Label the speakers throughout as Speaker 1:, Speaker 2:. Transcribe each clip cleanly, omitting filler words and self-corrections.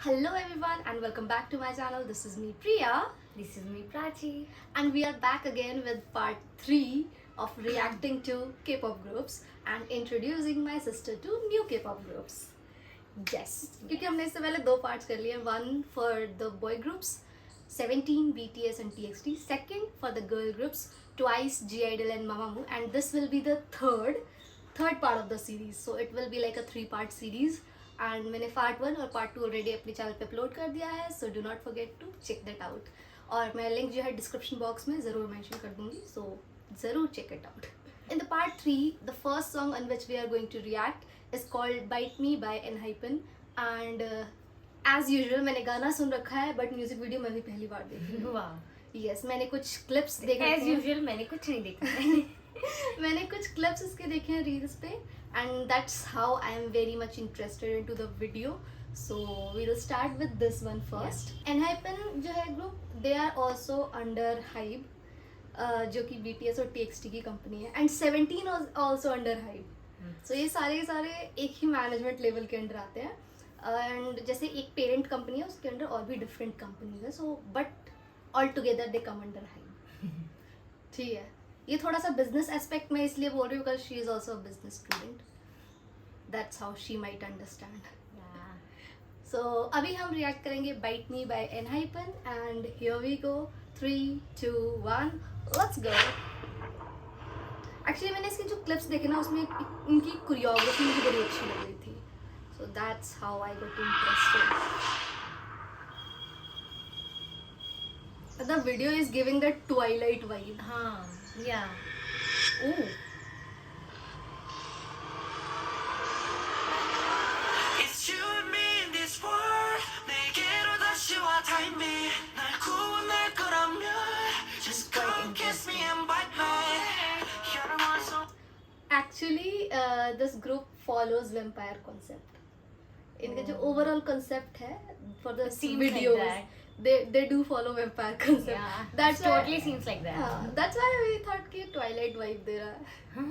Speaker 1: Hello everyone and welcome back to my channel. This is me Priya
Speaker 2: This is me, Prachi.
Speaker 1: and we are back again with part 3 of reacting to K-pop groups and introducing my sister to new K-pop groups. Yes, क्योंकि हमने इससे पहले दो parts कर लिए. One for the boy groups 17, BTS and TXT. Second for the girl groups Twice, G-Idol and Mamamoo, and this will be the third part of the series. So it will be like a 3-part series. And मैंने part 1 और part 2 already अपने channel पे upload कर दिया है, so do not forget to check that out. और मैं link जो है डिस्क्रिप्शन बॉक्स में ज़रूर मेंशन कर दूंगी, सो ज़रूर check it out. In the part 3 the first song on which we are going to react is called bite me by Enhypen. And as usual मैंने गाना सुन रखा है बट म्यूजिक वीडियो मैं भी पहली बार देखी.
Speaker 2: वाह.
Speaker 1: यस, मैंने कुछ क्लिप्स देखे
Speaker 2: एज यूजुअल मैंने कुछ नहीं देखा.
Speaker 1: मैंने कुछ क्लिप्स इसके देखे हैं रील्स पे and that's how I am very much interested into the video. So we will start with this one first. Enhypen जो है group, they are also under HYBE, जो कि BTS और TXT की कंपनी है, and 17 also under HYBE. So ये सारे एक ही मैनेजमेंट लेवल के अंडर आते हैं. एंड जैसे एक पेरेंट कंपनी है उसके अंडर और भी डिफरेंट कंपनीज है, so but all together they come under HYBE. ठीक है, ये थोड़ा सा बिजनेस एस्पेक्ट में इसलिए बोल रही हूँ because she is also a business student. That's how she might understand. So अभी हम रिएक्ट करेंगे bite me by Enhypen and here we go. 3, 2, 1 let's go. Actually मैंने इसके जो क्लिप्स देखे ना उसमें इनकी कोरियोग्राफी मुझे बड़ी अच्छी लग रही थी, so that's how I got interested. The video is giving that Twilight vibe.
Speaker 2: हाँ, yeah.
Speaker 1: Ooh.
Speaker 3: It's you and me in this world. 내게로 다시 와 time me. 날 구원할 거라면 just come kiss me and bite me. You're the one so.
Speaker 1: Actually, this group follows vampire concept. इनका जो overall concept है for the
Speaker 2: Seems like
Speaker 1: videos,
Speaker 2: that.
Speaker 1: they do follow vampire concept.
Speaker 2: Yeah,
Speaker 1: That's why,
Speaker 2: totally seems like that.
Speaker 1: that's why we thought कि Twilight vibe दे रहा है.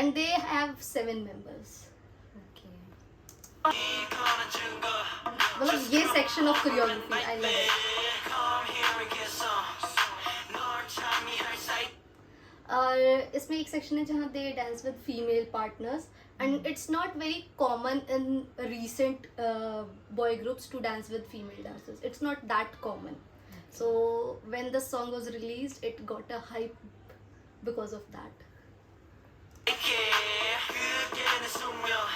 Speaker 1: And they have 7 members.
Speaker 2: Okay.
Speaker 1: मतलब ये section of choreography I love it.
Speaker 3: Come here and get some. 널 참이할 사이.
Speaker 1: और इसमें एक section है जहाँ they dance with female partners and it's not very common in recent boy groups to dance with female dancers. It's not that common. So when the song was released it got a hype because of that.
Speaker 3: 그게는 숙명.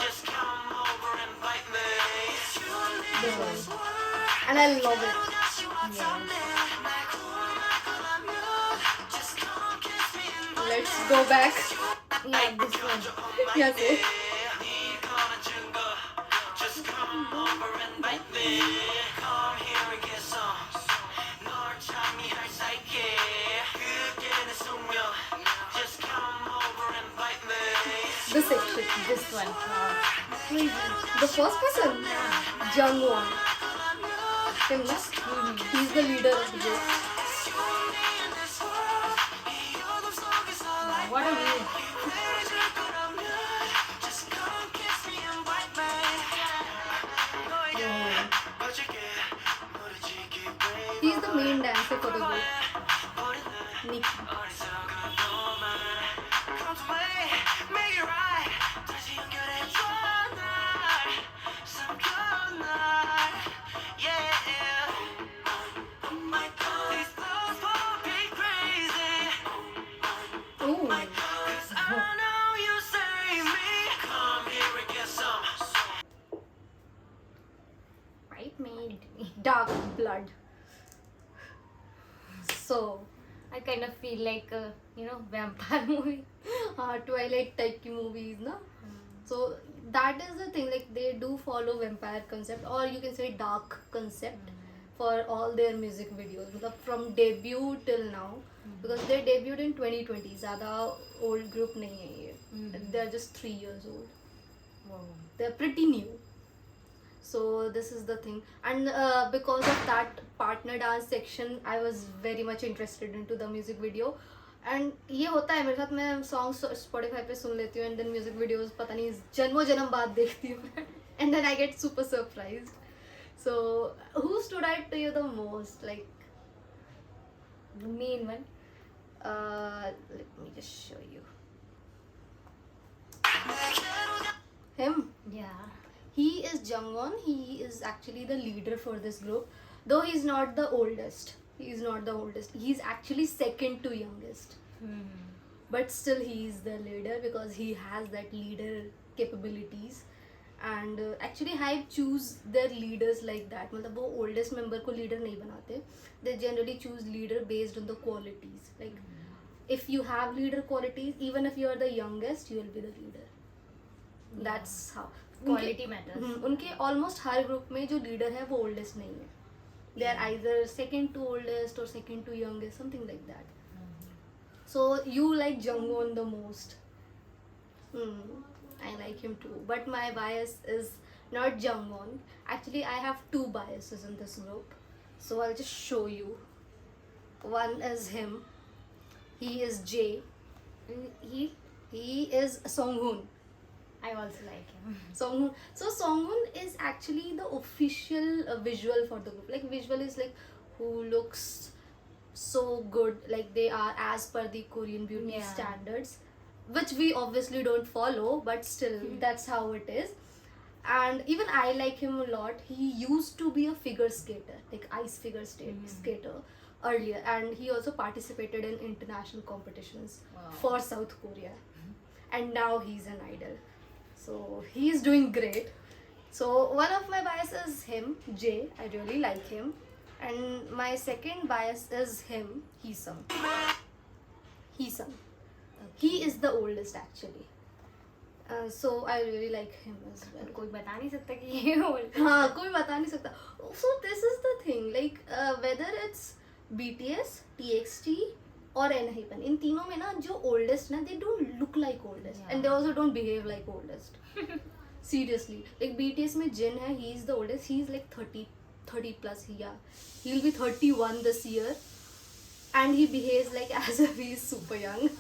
Speaker 3: Just come over and bite me. It's you and me in this world.
Speaker 1: And I love it.
Speaker 3: 다시 와 time me. 날 구원할 거라면 just come kiss me and bite me.
Speaker 1: Let's go back.
Speaker 2: Yeah, this one.
Speaker 1: Yes, yes.
Speaker 3: 네가 준 거. Just come over and bite me. Come here and get some. 널 참이할 사이에. 그게는 숙명. Just come over and bite me.
Speaker 1: This section.
Speaker 2: This one.
Speaker 1: The first person? Jungwon. Him, na? He's the leader of the group.
Speaker 2: What a view.
Speaker 1: He's the main dancer for the group. Nick. Ooh. Right, made dark blood. So,
Speaker 2: I kind of feel like a, vampire movie.
Speaker 1: Twilight type की movies ना. So that is the thing, like they do follow vampire concept or you can say dark concept for all their music videos. मतलब from debut till now, because they debuted in 2020. ज़्यादा old group नहीं है ये. They are just 3 years old.
Speaker 2: Wow.
Speaker 1: They are pretty new. So this is the thing, and because of that partner dance section, I was very much interested into the music video. And ये होता है मेरे साथ, मैं song Spotify पे सुन लेती हूँ and then music videos पता नहीं जन्मों जन्म बाद देखती हूँ. and then I get super surprised. So who stood out to you the most? Like,
Speaker 2: The main one.
Speaker 1: let me just show you him.
Speaker 2: Yeah.
Speaker 1: He is Jungwon. He is actually the leader for this group, though he's not the oldest. He's not the oldest. He's actually second to youngest. But still he is the leader because he has that leader capabilities. And actually Hype choose their leaders like that. मतलब वो oldest member को leader नहीं बनाते. They generally choose leader based on the qualities. Like if you have leader qualities, even if you are the youngest, you will be the leader. That's how.
Speaker 2: Quality matters.
Speaker 1: उनके almost हर group में जो leader है वो oldest नहीं है. They are either second to oldest or second to youngest, something like that. So you like Jungwon the most. I like him too. But my bias is not Jungwon. Actually, I have two biases in this group. So I'll just show you. One is him. He is Jay. He is Songhoon.
Speaker 2: I also like him.
Speaker 1: Songhoon. So Songhoon is actually the official visual for the group. Like visual is like who looks so good, like they are as per the Korean beauty
Speaker 2: Yeah.
Speaker 1: standards, which we obviously don't follow, but still that's how it is. And even I like him a lot. He used to be a figure skater, like ice figure skater earlier, and he also participated in international competitions for South Korea. And now he's an idol. So he's doing great. So one of my biases is him, Jay. I really like him. And my second bias is him, Heesung. Heesung. He is the oldest actually. So I really like him as well.
Speaker 2: कोई बता नहीं सकता कि ये old.
Speaker 1: हाँ, कोई बता नहीं सकता. So this is the thing, like whether it's BTS, TXT or ENHYPEN, इन तीनों में ना जो oldest ना, they don't look like oldest, and they also don't behave like oldest. Seriously, like BTS में Jin है, he is the oldest. He is like 30 plus. Yeah, he will be 31 this year, and he behaves like as if he is super young,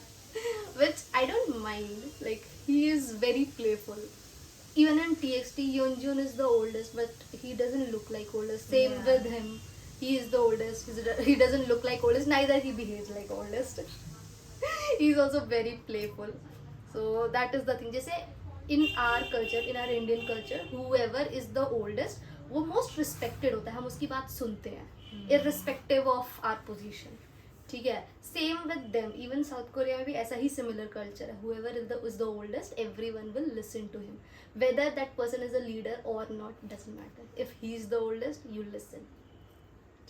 Speaker 1: which I don't mind. Like he is very playful. Even in TXT, Yeonjun is the oldest, but he doesn't look like oldest. Same with him. He is the oldest. He doesn't look like oldest. Neither he behaves like oldest. He's also very playful. So that is the thing. जैसे in our culture, in our Indian culture, whoever is the oldest, वो most respected होता है. हम उसकी बात सुनते हैं, irrespective of our position. ठीक है. Same with them. Even South Korea में भी ऐसा ही similar culture है. Whoever is the oldest, everyone will listen to him. Whether that person is a leader or not, doesn't matter. If he's the oldest, you listen.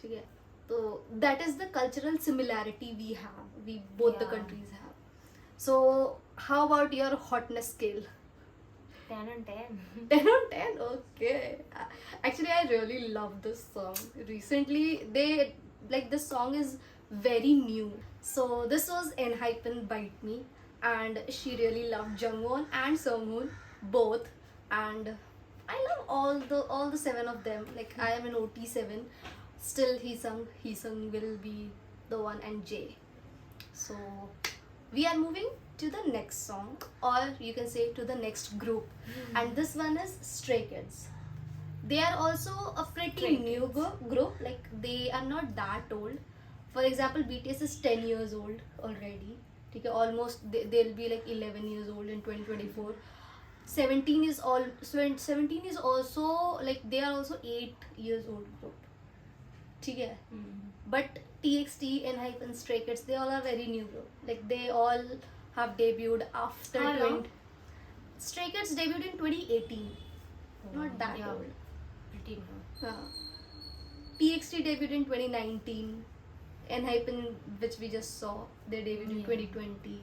Speaker 1: ठीक है. So that is the cultural similarity we have. We both the
Speaker 2: Yeah.
Speaker 1: countries have. So how about your hotness scale?
Speaker 2: 10 on 10.
Speaker 1: 10 on 10? Okay. Actually, I really love this song. Recently, this song is very new. So this was ENHYPEN Bite Me, and she really loved Jungwon and Songhoon both, and I love all the 7 of them. Like I am in OT7. Still Heesung will be the one, and Jay. So we are moving to the next song, or you can say to the next group, and this one is Stray Kids. They are also a pretty
Speaker 2: Stray
Speaker 1: new group. Like they are not that old. For example, BTS is 10 years old already. Okay, almost they'll be like 11 years old in 2024. 17 is also like they are also 8 years old group. Okay, but TXT, ENHYPEN, Stray Kids, they all are very new group. Like they all have debuted after
Speaker 2: How long?
Speaker 1: Stray Kids debuted in 2018. Not that
Speaker 2: Yeah.
Speaker 1: old.
Speaker 2: Pretty new.
Speaker 1: TXT debuted in 2019. ENHYPEN, which we just saw, they debuted in 2020.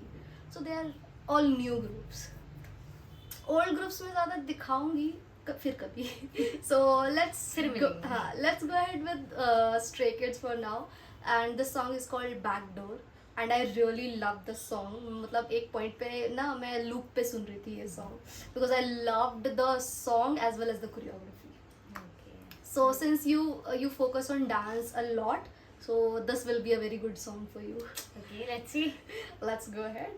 Speaker 1: So they are all new groups. Old groups में ज़्यादा दिखाऊंगी फिर कभी. So let's go ahead with Stray Kids for now, and the song is called Backdoor, and I really love the song. मतलब एक point पे ना मैं loop पे सुन रही थी ये song because I loved the song as well as the choreography.
Speaker 2: Okay.
Speaker 1: So since you focus on dance a lot, so this will be a very good song for you.
Speaker 2: Okay, let's see.
Speaker 1: Let's go ahead.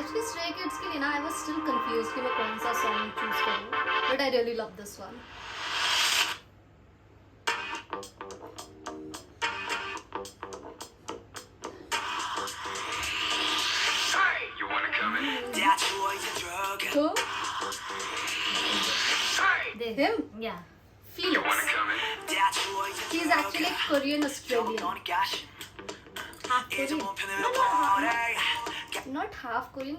Speaker 1: Actually stray kids के लिए ना I was still confuse कि मैं कौन सा song choose करूं, but I really love this one.
Speaker 3: You wanna come in? That's why you drug.
Speaker 1: So
Speaker 2: This.
Speaker 1: him,
Speaker 2: Yeah.
Speaker 3: You wanna
Speaker 1: Felix,
Speaker 3: come in? That's why you
Speaker 1: he is actually Korean Australian,
Speaker 2: Half Korean.
Speaker 1: not half Korean.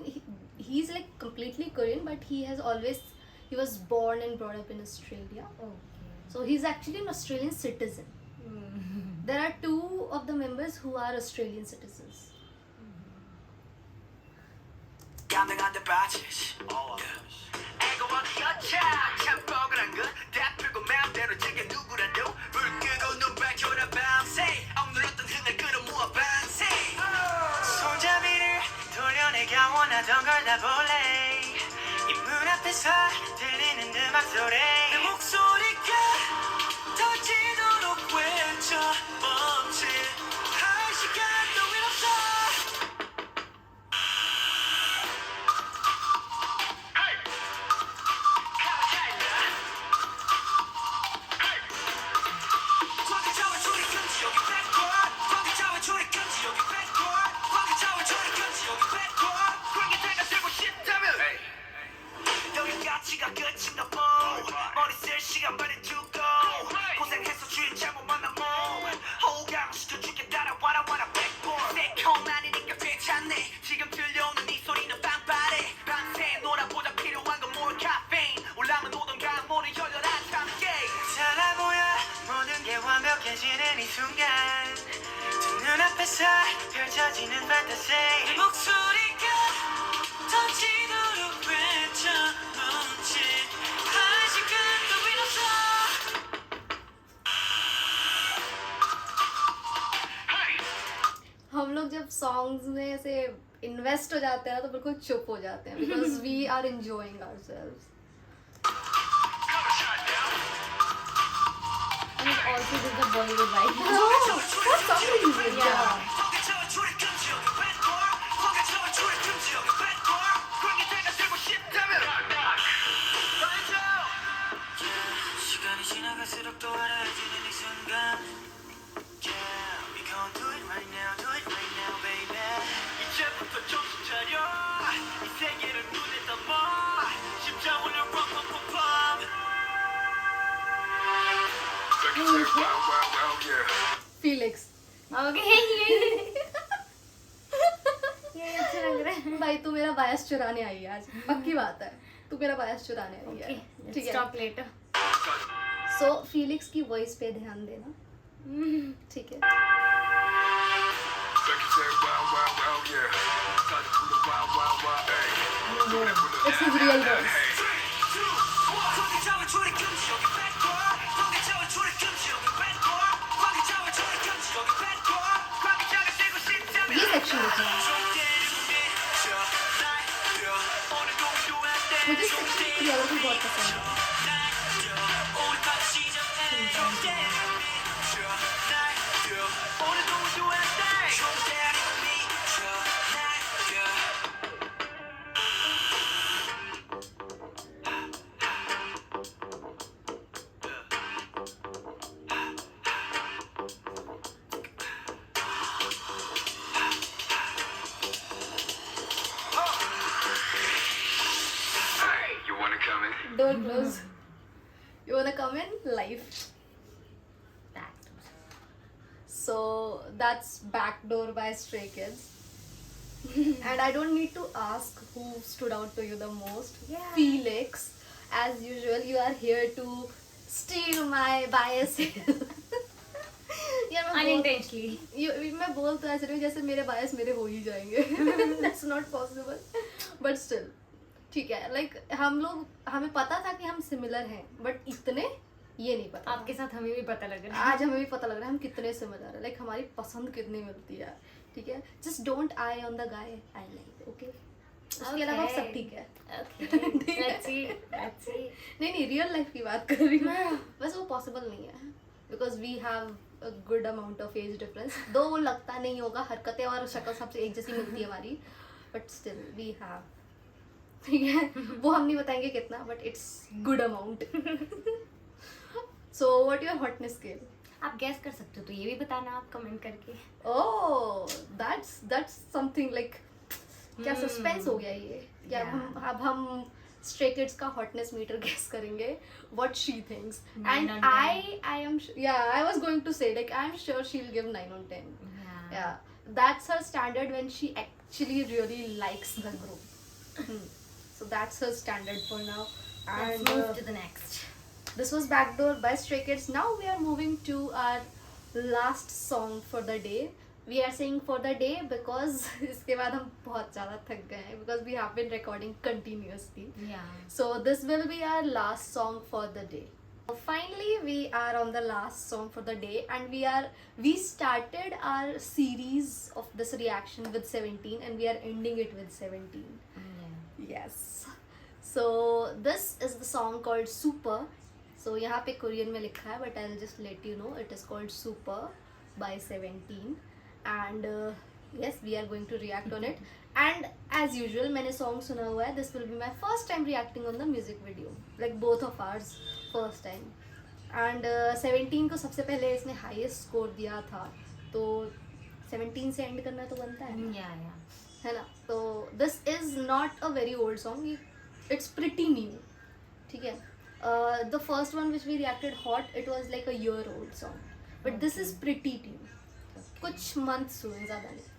Speaker 1: He's like completely Korean, but he was born and brought up in Australia.
Speaker 2: Okay.
Speaker 1: So he's actually an Australian citizen. There are 2 of the members who are Australian citizens.
Speaker 3: 감당한 데 빠지지. 애고 어디 여차 참 뻐근한 건 다 풀고 마음대로 즐겨 누구라도 불 끄고 눈 밝혀라 밤새 억눌렀던 흥을 끌어모아 반세 손잡이를 돌려내가 원하던 걸 다 볼래 이 문 앞에서 들리는 음악 소리 내 목소리가 터지도록 외쳐 멈칫 할 시간도 없어 지금 들려오는 이 소리는 빵빠레 밤새 놀아보자 필요한 건 more caffeine 올라면 오던가 모두 열렬한 함께 살아 보여 모든 게 완벽해지는 이 순간 두 눈앞에서 펼쳐지는 판타지 내 목소리가 터지도록 외쳐 멈칫 할 시간도 없어
Speaker 1: हम लोग जब songs में ऐसे invest हो जाते हैं ना तो बिल्कुल चुप हो जाते हैं because we are enjoying ourselves.
Speaker 2: And it also gives the Bollywood vibe.
Speaker 1: For some reason, yeah.
Speaker 3: 시간이 지나갈수록 또 알아지는 이 순간 Yeah, we gon' do it right now, baby 이제부터 정신 차려 이 세계를 눈에 담아 심장 울려 팡팡팡팡
Speaker 1: Felix.
Speaker 2: Okay. ये अच्छा लग रहा है.
Speaker 1: भाई तू मेरा बायस चुराने आई है आज, पक्की बात है. तू मेरा बायस चुराने आई है.
Speaker 2: Okay.
Speaker 1: ठीक
Speaker 2: Let's
Speaker 1: है.
Speaker 2: talk later.
Speaker 1: सो फीलिक्स की वॉइस पे ध्यान देना. ठीक है. It's his real voice. ये सेक्शन देखना है. मुझे सेक्शन क्लियर भी बहुत पसंद है.
Speaker 3: You wanna come in?
Speaker 1: Door close. You wanna come in live?
Speaker 2: That.
Speaker 1: So that's Backdoor by Stray Kids. And I don't need to ask who stood out to you the most.
Speaker 2: Yeah.
Speaker 1: Felix, as usual, you are here to steal my biases. यार मैं
Speaker 2: Unintentionally.
Speaker 1: मैं बोल तो ऐसे रही हूँ जैसे मेरे बायस मेरे हो ही जाएंगे. That's not possible. But still, ठीक है. Like हम लोग हमें पता था कि हम सिमिलर हैं, but इतने ये नहीं पता.
Speaker 2: आपके साथ हमें भी पता लग रहा है.
Speaker 1: आज हमें भी पता लग रहा है हम कितने सिमिलर हैं. लाइक हमारी पसंद कितनी मिलती है. ठीक है. Just don't I on the guy I like. Okay. उसके अलावा सब ठीक है.
Speaker 2: Okay. Let's see. Let's see.
Speaker 1: नहीं रियल लाइफ की बात कर रही हूँ. वैसे वो पॉसिबल नहीं है because we have a good amount of age difference. Though वो लगता नहीं होगा, हरकतें और शक्ल सबसे एक जैसी मिलती है हमारी. बट स्टिल वी हैव, ठीक है, वो हम नहीं बताएंगे कितना, but it's good amount. So what your hotness scale?
Speaker 2: आप गैस कर सकते हो तो ये भी बताना आप कमेंट करके.
Speaker 1: ओह दैट्स समथिंग लाइक, क्या सस्पेंस हो गया ये. क्या
Speaker 2: Yeah.
Speaker 1: अब हम स्ट्रे किड्स का हॉटनेस मीटर गेस करेंगे, what she thinks.
Speaker 2: 9
Speaker 1: and
Speaker 2: on 10.
Speaker 1: I am, I was going to say like I am sure she will give 9 on 10. Yeah, that's her standard when she actually really likes the group. So that's her standard for now.
Speaker 2: Let's
Speaker 1: And
Speaker 2: move to the next.
Speaker 1: this was Backdoor by Stray Kids. Now we are moving to our last song for the day. We are saying for the day because इसके बाद हम बहुत ज़्यादा थक गए हैं, because we have been recording continuously.
Speaker 2: Yeah.
Speaker 1: So this will be our last song for the day. Finally, we are on the last song for the day, and we started our series of this reaction with 17, and we are ending it with 17.
Speaker 2: Yeah.
Speaker 1: Yes. So this is the song called Super. So यहाँ पे Korean में लिखा है, but I'll just let you know it is called Super by 17. And yes, we are going to react on it. And as usual, मैंने song सुना हुआ है. This will be my first time reacting on the music video, like both of ours first time. And 17 को सबसे पहले इसने highest score दिया था, तो 17 से end करना तो बनता है,
Speaker 2: Yeah, yeah.
Speaker 1: है ना. तो this is not a very old song, it's pretty new, ठीक है. The first one which we reacted Hot, it was like a year old song, but this is pretty new, कुछ months हुए, ज़्यादा नहीं.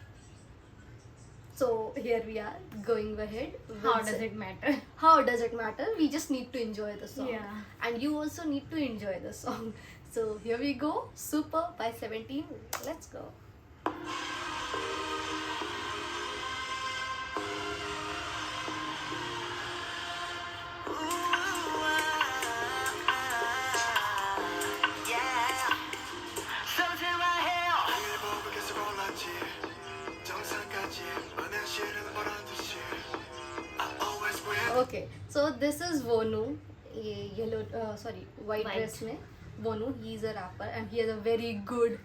Speaker 1: So here we are going ahead with
Speaker 2: How does it matter?
Speaker 1: How does it matter? We just need to enjoy the song.
Speaker 2: Yeah.
Speaker 1: And you also need to enjoy the song. So here we go. Super by 17. Let's go. Okay, so this is Wonu, ये white
Speaker 2: White.
Speaker 1: dress में Wonu. He is a rapper and he has a very good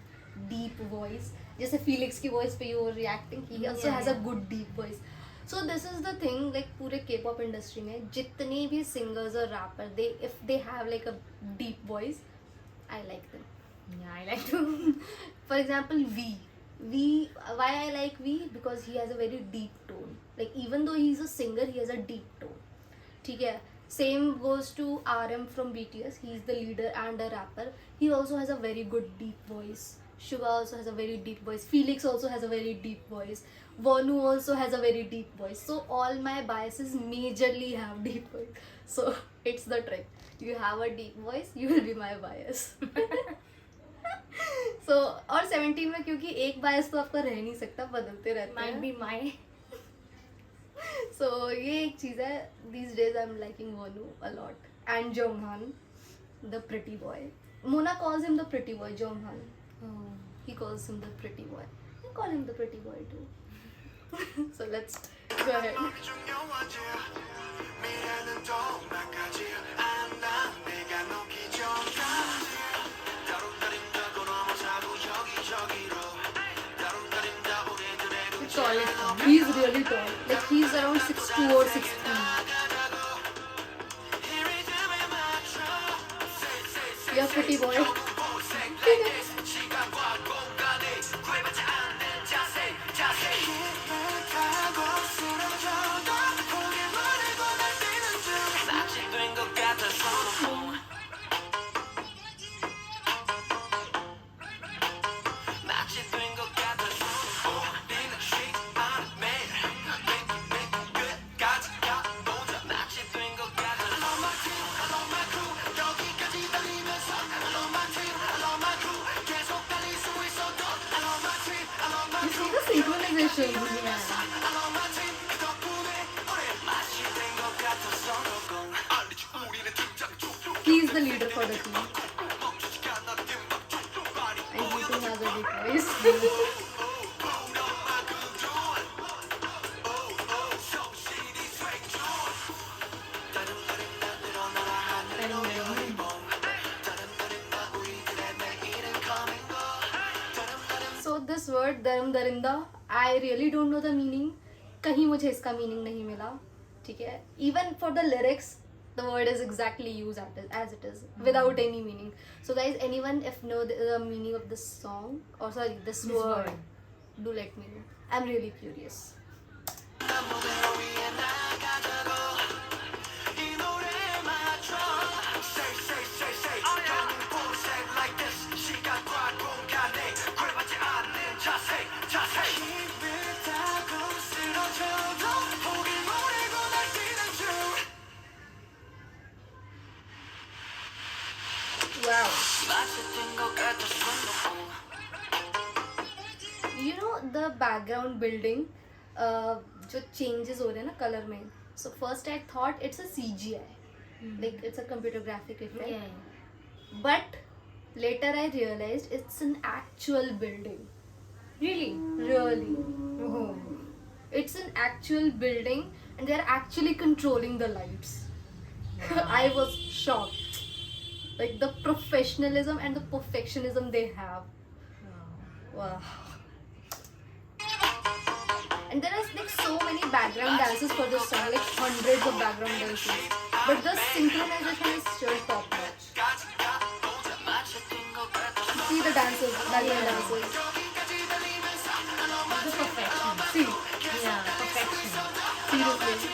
Speaker 1: deep voice. जैसे Felix की voice पे you were reacting, he also
Speaker 2: Yeah,
Speaker 1: has a
Speaker 2: yeah.
Speaker 1: good deep voice. So this is the thing, like पूरे K-pop industry में जितने भी singers और rapper, if they have like a deep voice, I like them.
Speaker 2: Yeah, I like to.
Speaker 1: For example, why I like V? Because he has a very deep tone. Like even though he's a singer, he has a deep tone. ठीक है. Same goes to RM from BTS. He's the leader and a rapper. He also has a very good deep voice. Suga also has a very deep voice. Felix also has a very deep voice. Wonu also has a very deep voice. So all my biases majorly have deep voice. So it's the trick. You have a deep voice, you will be my bias. So और 17 में क्योंकि एक bias तो आपका रह नहीं सकता, बदलते रहते
Speaker 2: Might
Speaker 1: हैं.
Speaker 2: be my.
Speaker 1: So ये एक चीज़ है. These days I'm liking Wonu a lot and Jonghan, the pretty boy. Mona calls him the pretty boy. Jonghan,
Speaker 2: Oh.
Speaker 1: he calls him the pretty boy. I call him the pretty boy too. So let's go ahead. It's solid. He's really tall. Like he's around 6'2" or 6'3". You're pretty boy. You see the synchronization. He's the leader for the team. And he too has a deep voice. So this word Dharam Dharinda, I really don't know the meaning. कहीं मुझे इसका meaning नहीं मिला, ठीक है. Even for the lyrics the word is exactly used as it is without any meaning. So guys, anyone if know the meaning of this song or sorry this
Speaker 2: This
Speaker 1: word,
Speaker 2: word.
Speaker 1: do let me know. I'm really curious.
Speaker 3: 이 노래 맞춰 Say say say say 영보색 like this 시간과 공간에 구애받지 않는 자세 힘을 타고 쓰러져도 포기 모르고 날뛰는 중
Speaker 1: Wow.
Speaker 3: 마치 뜬 것 같아 손도
Speaker 1: You know the background building जो changes हो रहे हैं ना color में. So first I thought it's a CGI, like it's a computer graphic effect.
Speaker 2: Yeah.
Speaker 1: But later I realized it's an actual building.
Speaker 2: Really?
Speaker 1: Really.
Speaker 2: Oh.
Speaker 1: It's an actual building and they're actually controlling the lights. I was shocked. Like the professionalism and the perfectionism they have. Wow. And there are like so many background dances for this song, like hundreds of background dances. But the synchronization is still top notch. See the dances, background dances.
Speaker 2: The perfection.
Speaker 1: See,
Speaker 2: Yeah, perfection.
Speaker 1: seriously.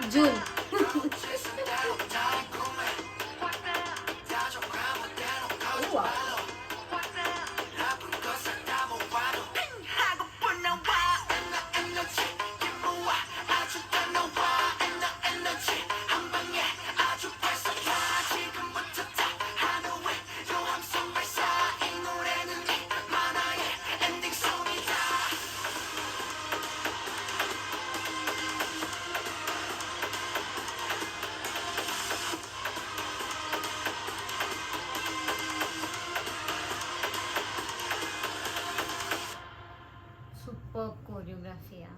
Speaker 1: June. Oh, wow.
Speaker 2: Superb choreography, yeah.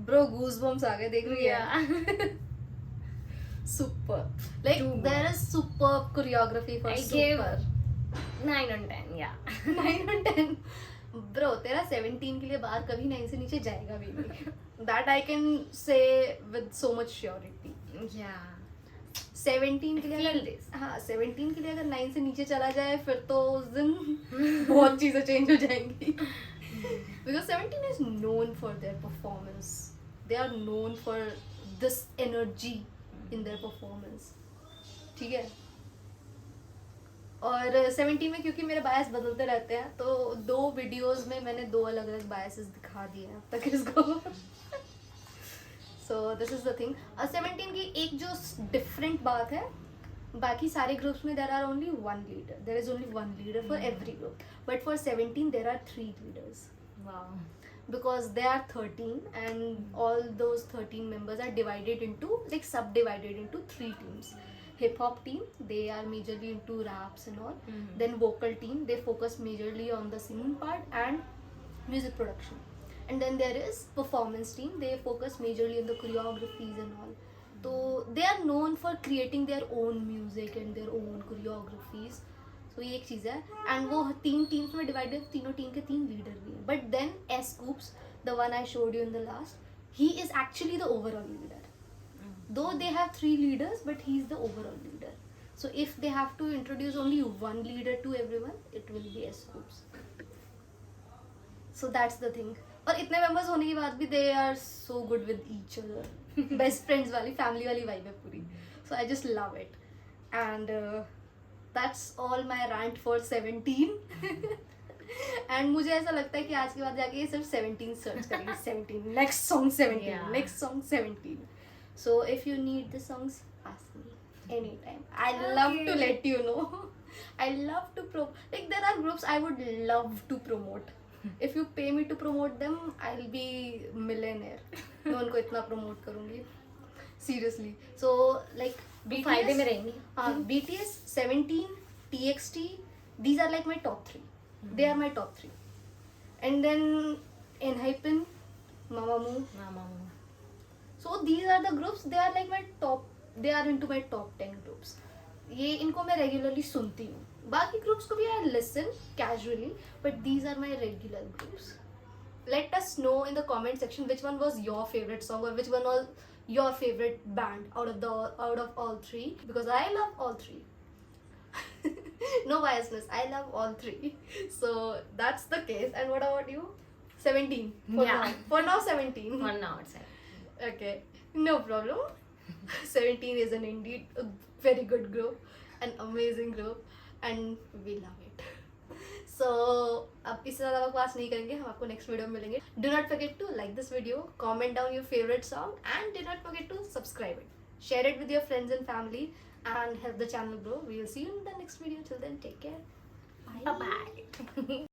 Speaker 1: Bro, goosebumps आ गए देख रही है.
Speaker 2: Yeah.
Speaker 1: Superb. Like
Speaker 2: Too
Speaker 1: there is superb choreography for
Speaker 2: I
Speaker 1: super.
Speaker 2: gave 9 on 10, yeah.
Speaker 1: 9 on 10. Bro, तेरा 17 के लिए बार कभी 9 से नीचे जाएगा भी नहीं. That I can say with so much surety.
Speaker 2: Yeah.
Speaker 1: 17 के लिए
Speaker 2: Feel
Speaker 1: अगर
Speaker 2: this.
Speaker 1: हाँ 17 के लिए अगर 9 से नीचे चला जाए फिर तो उस दिन बहुत चीज़ें चेंज हो जाएंगी. Because 17 is known for their performance. They are known for this energy in their performance. ठीक है. और 17 में क्योंकि मेरे बायस बदलते रहते हैं तो 2 वीडियोस में मैंने 2 अलग अलग बायसेस दिखा दिए हैं अब तक इसको. So this is the thing. 17 की एक जो डिफरेंट बात है, बाकी सारे ग्रुप्स में there are only one leader. There is only one leader for every group. But for 17 there are 3 leaders.
Speaker 2: Wow.
Speaker 1: Because they are 13 and all those 13 members are divided into like subdivided into 3 teams. Hip hop team, they are majorly into raps and all. Then vocal team, they focus majorly on the singing part and music production. And then there is performance team, they focus majorly on the choreographies and all. So they are known for creating their own music and their own choreographies. तो ये एक चीज़ है. And वो 3 teams में divided, तीनों team के 3 leader भी हैं. But then S Coups, the one I showed you in the last, he is actually the overall leader. Though they have 3 leaders, but he is the overall leader. So if they have to introduce only one leader to everyone, it will be S Scoops. So that's the thing. और इतने members होने के बाद भी they are so good with each other. Best friends वाली family वाली vibe है पूरी. So I just love it. And that's all my rant for 17. And मुझे ऐसा लगता है कि आज के बाद जाके ये सिर्फ 17 सर्च करेंगे. 17 next song 17
Speaker 2: Yeah.
Speaker 1: Next song 17. So if you need the songs ask me any time. I love to let you know. I love to like there are groups I would love to promote. If you pay me to promote them, I'll be millionaire. मैं उनको इतना promote करूँगी. Seriously. So like BTS,
Speaker 2: फायदे में रहेंगे.
Speaker 1: BTS, 17, TXT, these are like my top 3. They are my top 3. And then Enhypen, Mamamoo. So these are the groups, they are like my top, they are into my top 10 groups. ये इनको मैं regularly सुनती हूँ. बाकी groups को भी I listen casually, but these are my regular groups. Let us know in the comment section which one was your favorite song or which one was your favorite band out of all three, because I love all three. No biasness, I love all three. So that's the case. And what about you? 17 for
Speaker 2: Yeah.
Speaker 1: now. For now 17.
Speaker 2: 1 hour outside.
Speaker 1: Okay, no problem. 17 is an indeed a very good group, an amazing group, and we love it. So अब इससे ज़्यादा बकवास नहीं करेंगे, हम आपको next video में मिलेंगे. Do not forget to like this video, comment down your favorite song, and do not forget to subscribe it. Share it with your friends and family, and help the channel grow. We will see you in the next video. Till then, take care. Bye.
Speaker 2: Bye bye.